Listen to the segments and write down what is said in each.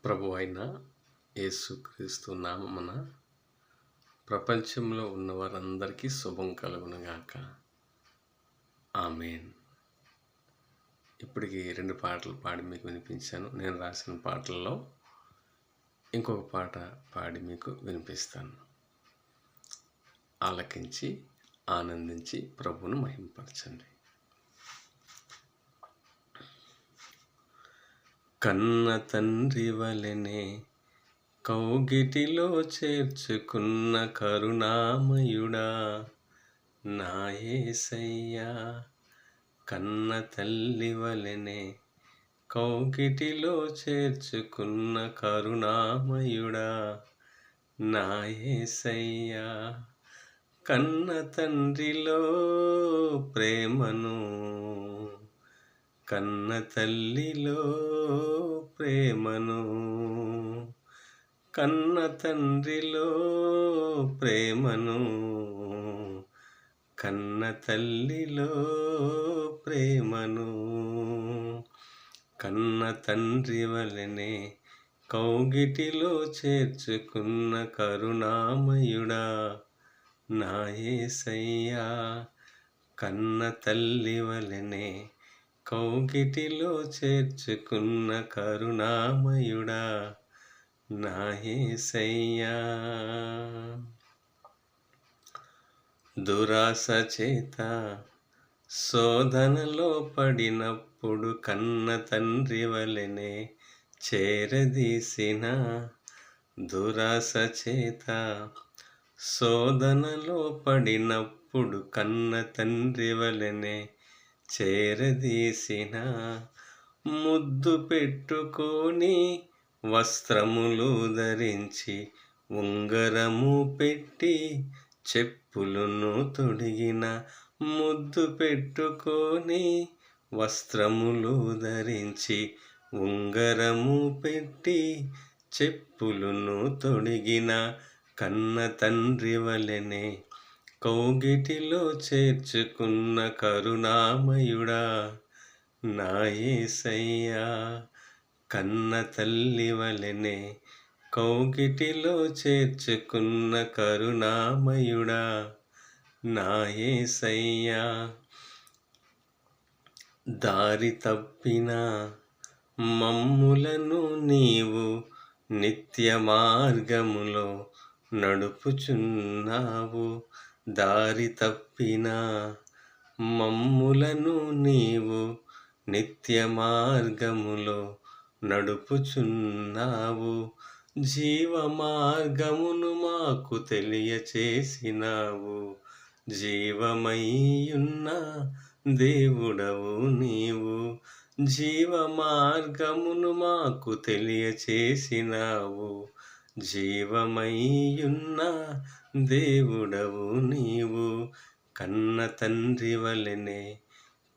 ప్రభు అయిన యేసుక్రీస్తు నామమున ప్రపంచంలో ఉన్న వారందరికీ శుభం కలుగునుగాక. ఆమేన్. ఇప్పటికి 2 పాటలు పాడి మీకు వినిపించాను. నేను రాసిన పాటల్లో ఇంకొక పాట పాడి మీకు వినిపిస్తాను. ఆలకించి ఆనందించి ప్రభువును మహిమపరచండి. కన్న తండ్రి వలెనే కౌగిటిలో చేర్చుకున్న కరుణామయుడా నా యేసయ్యా, కన్న తల్లి వలెనే కౌగిటిలో చేర్చుకున్న కరుణామయుడా నా యేసయ్యా, కన్న తండ్రిలో ప్రేమను కన్న తల్లిలో ప్రేమను, కన్న తండ్రిలో ప్రేమను, కన్న తల్లిలో ప్రేమను, కన్న తండ్రి వలెనే కౌగిటిలో చేర్చుకున్న కరుణామయుడా నా యేసయ్యా, కన్న తల్లి వలెనే కౌగిటిలో చేర్చుకున్న కరుణామయుడా నా యేసయ్యా. దురాశ చేత శోధనలో పడినప్పుడు కన్న తండ్రి వలెనే చేరదీసిన, దురాశ చేత శోధనలో పడినప్పుడు కన్న తండ్రి వలెనే చేరదీసిన, ముద్దు పెట్టుకొని వస్త్రములు ధరించి ఉంగరము పెట్టి చెప్పులను తొడిగిన, ముద్దు పెట్టుకొని వస్త్రములు ధరించి ఉంగరము పెట్టి చెప్పులను తొడిగిన కన్న తండ్రి వలెనే కౌగిటిలో చేర్చుకున్న కరుణామయుడా నా యేసయ్యా, కన్న తల్లి వలెనే కౌగిటిలో చేర్చుకున్న కరుణామయుడా నా యేసయ్యా. దారి తప్పిన మమ్ములను నీవు నిత్య మార్గములో నడుపుచున్నావు, దారి తప్పిన మమ్ములను నీవు నిత్య మార్గములో నడుపుచున్నావు, జీవ మార్గమును మాకు తెలియచేసినావు, జీవమయ్యున్న దేవుడవు నీవు, జీవ మార్గమును మాకు తెలియచేసినావు, జీవమయ్యున్న దేవుడవు నీవు, కన్న తండ్రి వలెనే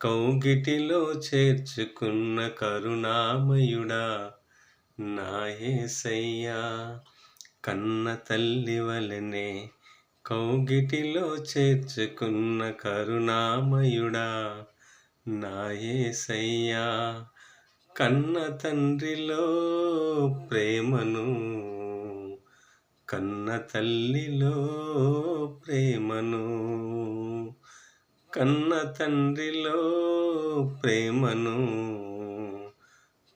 కౌగిటిలో చేర్చుకున్న కరుణామయుడా నా యేసయ్యా, కన్న తల్లి వలెనే కౌగిటిలో చేర్చుకున్న కరుణామయుడా నా యేసయ్యా, కన్న తండ్రిలో ప్రేమను కన్న తల్లిలో ప్రేమను, కన్న తండ్రిలో ప్రేమను,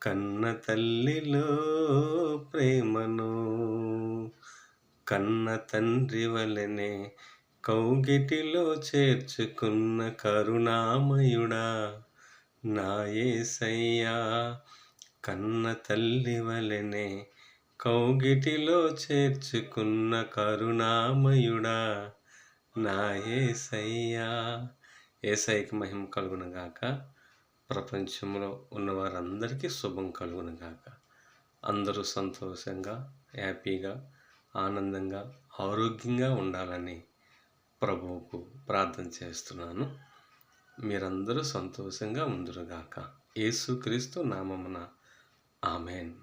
కన్న తల్లిలో ప్రేమను, కన్న తండ్రి వలెనే కౌగిటిలో చేర్చుకున్న కరుణామయుడా నా యేసయ్యా, కన్న తల్లి వలెనే కౌగిటిలో చేర్చుకున్న కరుణామయుడా నా యేసయ్యా. యేసయ్యకి మహిమ కలుగునుగాక. ప్రపంచంలో ఉన్న వారందరికీ శుభం కలుగునుగాక. అందరూ సంతోషంగా, హ్యాపీగా, ఆనందంగా, ఆరోగ్యంగా ఉండాలని ప్రభువుకు ప్రార్థన చేస్తున్నాను. మీరందరూ సంతోషంగా ఉందురుగాక. యేసుక్రీస్తు నామమున ఆమేన్.